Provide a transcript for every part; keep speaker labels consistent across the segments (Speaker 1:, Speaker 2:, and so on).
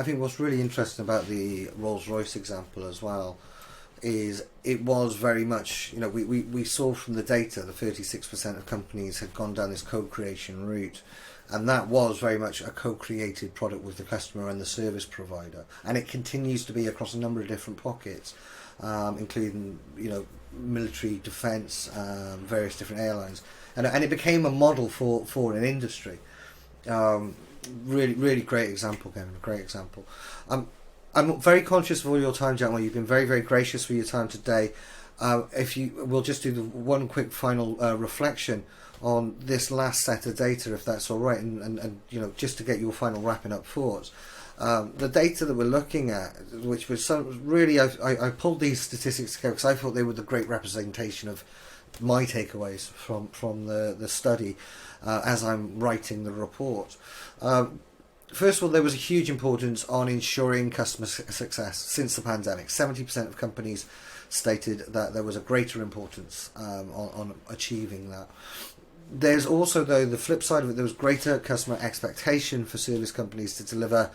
Speaker 1: I think what's really interesting about the Rolls-Royce example as well is it was very much, we saw from the data the 36% of companies had gone down this co-creation route, and that was very much a co-created product with the customer and the service provider, and it continues to be across a number of different pockets, including military defence, various different airlines, and it became a model for an industry. Really, really great example, Kevin. Great example. I'm very conscious of all your time, gentlemen. You've been very, very gracious for your time today. If you, we'll just do the one quick final reflection on this last set of data, if that's all right, and just to get your final wrapping up thoughts. The data that we're looking at, which was really, I pulled these statistics together because I thought they were the great representation of my takeaways from the study as I'm writing the report. First of all, there was a huge importance on ensuring customer success since the pandemic. 70% of companies stated that there was a greater importance on achieving that. There's also, though, the flip side of it. There was greater customer expectation for service companies to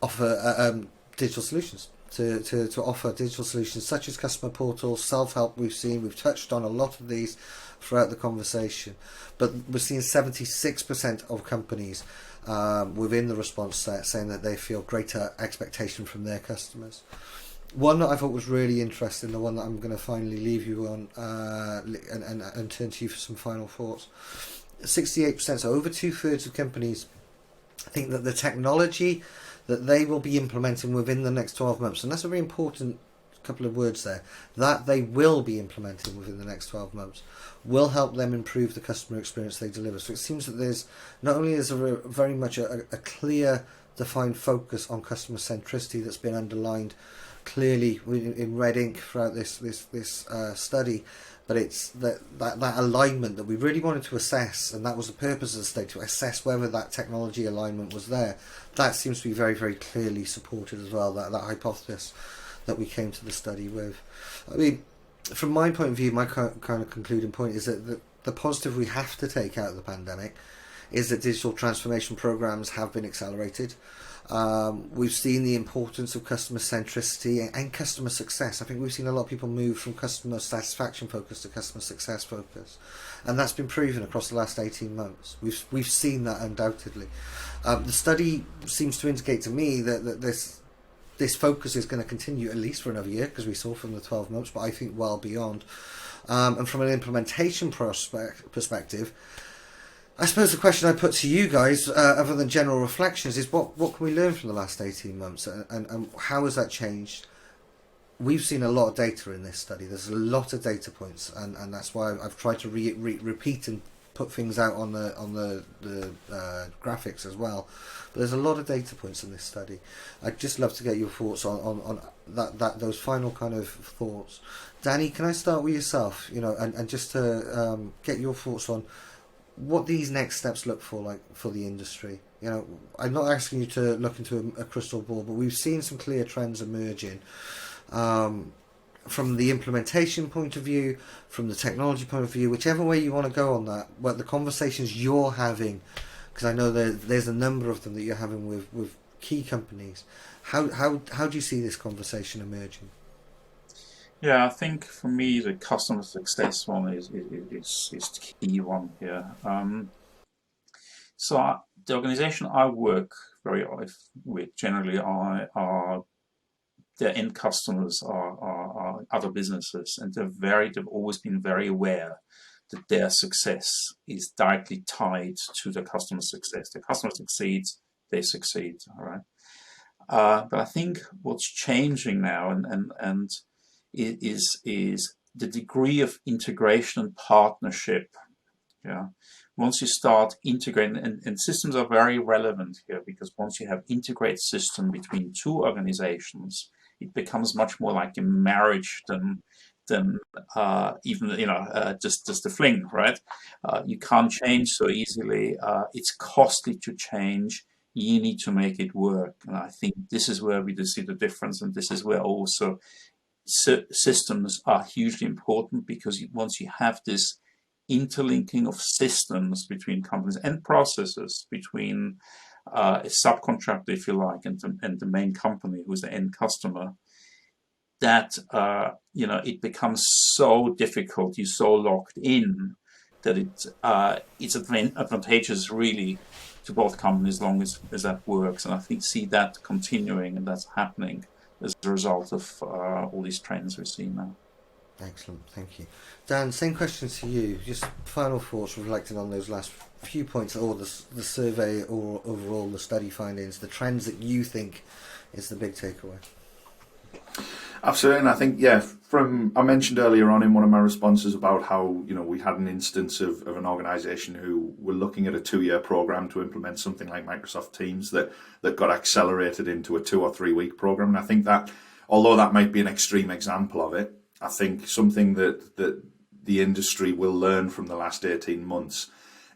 Speaker 1: offer digital solutions, to offer digital solutions such as customer portals, self-help. We've touched on a lot of these throughout the conversation, but we're seeing 76% of companies within the response set saying that they feel greater expectation from their customers. One that I thought was really interesting, the one that I'm going to finally leave you on and turn to you for some final thoughts. 68%, so over 2/3 of companies think that the technology that they will be implementing within the next 12 months, and that's a very important couple of words there, that they will be implementing within the next 12 months, will help them improve the customer experience they deliver. So it seems that there's not only is there very much a clear, defined focus on customer centricity that's been underlined clearly in red ink throughout this study, but it's that alignment that we really wanted to assess, and that was the purpose of the study, to assess whether that technology alignment was there. That seems to be very, very clearly supported as well, that hypothesis that we came to the study with. I mean, from my point of view, my kind of concluding point is that the positive we have to take out of the pandemic is that digital transformation programs have been accelerated. We've seen the importance of customer centricity and customer success. I think we've seen a lot of people move from customer satisfaction focus to customer success focus, and that's been proven across the last 18 months. We've seen that undoubtedly. The study seems to indicate to me that this focus is going to continue at least for another year, because we saw from the 12 months, but I think well beyond. And from an implementation perspective, I suppose the question I put to you guys, other than general reflections, is what can we learn from the last 18 months, and how has that changed? We've seen a lot of data in this study. There's a lot of data points, and that's why I've tried to repeat and put things out on the graphics as well. But there's a lot of data points in this study. I'd just love to get your thoughts on those final kind of thoughts. Danny, can I start with yourself? And just to get your thoughts on what these next steps look for the industry. I'm not asking you to look into a crystal ball, but we've seen some clear trends emerging. From the implementation point of view, from the technology point of view, whichever way you want to go on that, but the conversations you're having, because I know there's a number of them that you're having with key companies. How do you see this conversation emerging?
Speaker 2: Yeah, I think for me the customer success one is the key one here. The organization I work with generally are their end customers are other businesses, and they've always been very aware that their success is directly tied to the customer success. The customer succeeds, they succeed. All right. But I think what's changing now and is the degree of integration and partnership. Yeah. Once you start integrating, and systems are very relevant here, because once you have integrated system between two organizations, it becomes much more like a marriage than even just a fling, right? You can't change so easily. It's costly to change. You need to make it work, and I think this is where we see the difference, and this is where also systems are hugely important, because once you have this interlinking of systems between companies and processes between a subcontractor, if you like, and the main company who's the end customer, that it becomes so difficult. You're so locked in that it's advantageous really to both companies as long as that works. And I think see that continuing, and that's happening as a result of all these trends we're seeing now.
Speaker 1: Excellent, thank you. Dan, same question to you. Just final thoughts reflecting on those last few points, or the survey, or overall the study findings, the trends that you think is the big takeaway.
Speaker 3: Absolutely, and I think, I mentioned earlier on in one of my responses about how, we had an instance of an organisation who were looking at a 2-year program to implement something like Microsoft Teams that got accelerated into a 2 or 3 week program. And I think that, although that might be an extreme example of it, I think something that the industry will learn from the last 18 months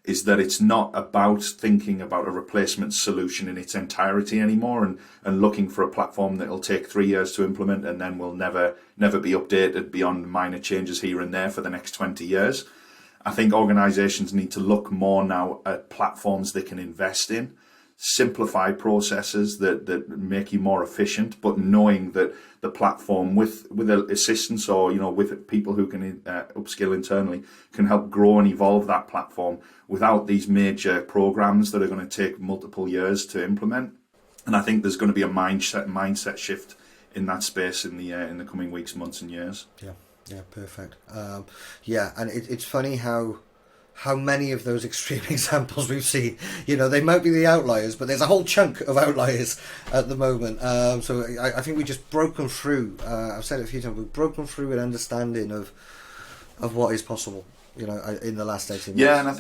Speaker 3: is that it's not about thinking about a replacement solution in its entirety anymore, and looking for a platform that will take 3 years to implement and then will never be updated beyond minor changes here and there for the next 20 years. I think organizations need to look more now at platforms they can invest in, simplify processes that make you more efficient, but knowing that the platform with assistance, or with people who can upskill internally, can help grow and evolve that platform without these major programs that are going to take multiple years to implement. And I think there's going to be a mindset shift in that space in the coming weeks, months, and years.
Speaker 1: Yeah, perfect. And it's funny how many of those extreme examples we've seen, they might be the outliers, but there's a whole chunk of outliers at the moment. So I think we've just broken through. I've said it a few times. We've broken through an understanding of what is possible, in the last 18 months.
Speaker 3: Yeah, and I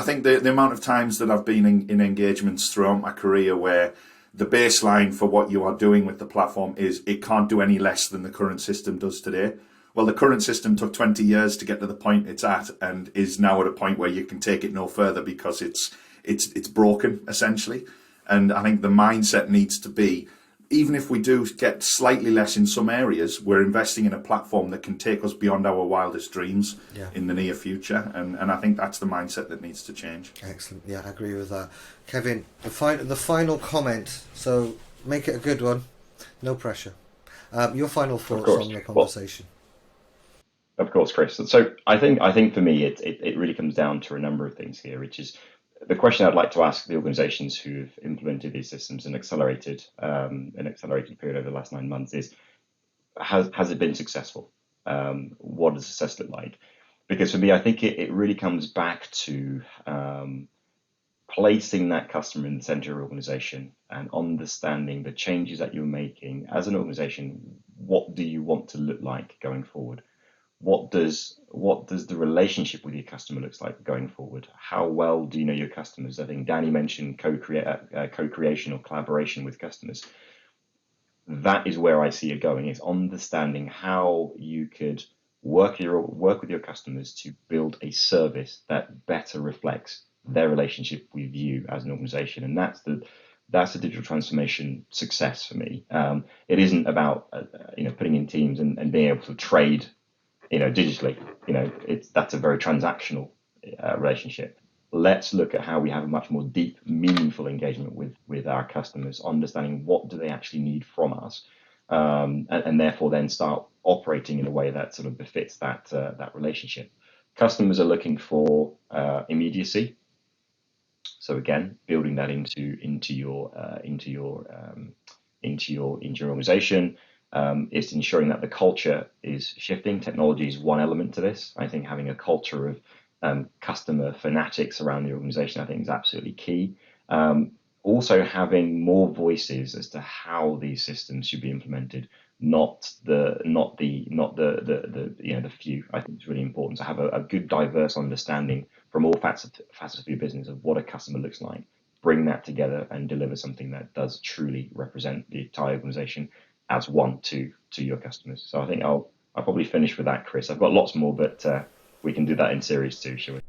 Speaker 3: think the amount of times that I've been in engagements throughout my career where the baseline for what you are doing with the platform is it can't do any less than the current system does today. Well, the current system took 20 years to get to the point it's at, and is now at a point where you can take it no further because it's broken, essentially. And I think the mindset needs to be, even if we do get slightly less in some areas, we're investing in a platform that can take us beyond our wildest dreams in the near future. And I think that's the mindset that needs to change.
Speaker 1: Excellent. Yeah, I agree with that. Kevin, the final comment. So make it a good one. No pressure. Your final thoughts on the conversation.
Speaker 4: Of course, Kris. So I think for me, it really comes down to a number of things here, which is the question I'd like to ask the organizations who've implemented these systems in an accelerated period over the last 9 months is, has it been successful? What does success look like? Because for me, I think it really comes back to placing that customer in the center of your organization and understanding the changes that you're making as an organization. What do you want to look like going forward? What does the relationship with your customer looks like going forward? How well do you know your customers? I think Danny mentioned co-creation or collaboration with customers. That is where I see it going. It's understanding how you could work with your customers to build a service that better reflects their relationship with you as an organization, and that's the digital transformation success for me. It isn't about putting in teams and being able to trade digitally. That's a very transactional relationship. Let's look at how we have a much more deep, meaningful engagement with our customers, understanding what do they actually need from us, and therefore then start operating in a way that sort of befits that relationship. Customers are looking for immediacy. So again, building that into your organization. It's ensuring that the culture is shifting. Technology is one element to this. I think having a culture of customer fanatics around the organization, I think, is absolutely key. Also having more voices as to how these systems should be implemented, not the few. I think it's really important to have a good, diverse understanding from all facets of your business of what a customer looks like. Bring that together and deliver something that does truly represent the entire organization as one to your customers. So I think I'll probably finish with that, Kris. I've got lots more, but we can do that in series 2, shall we?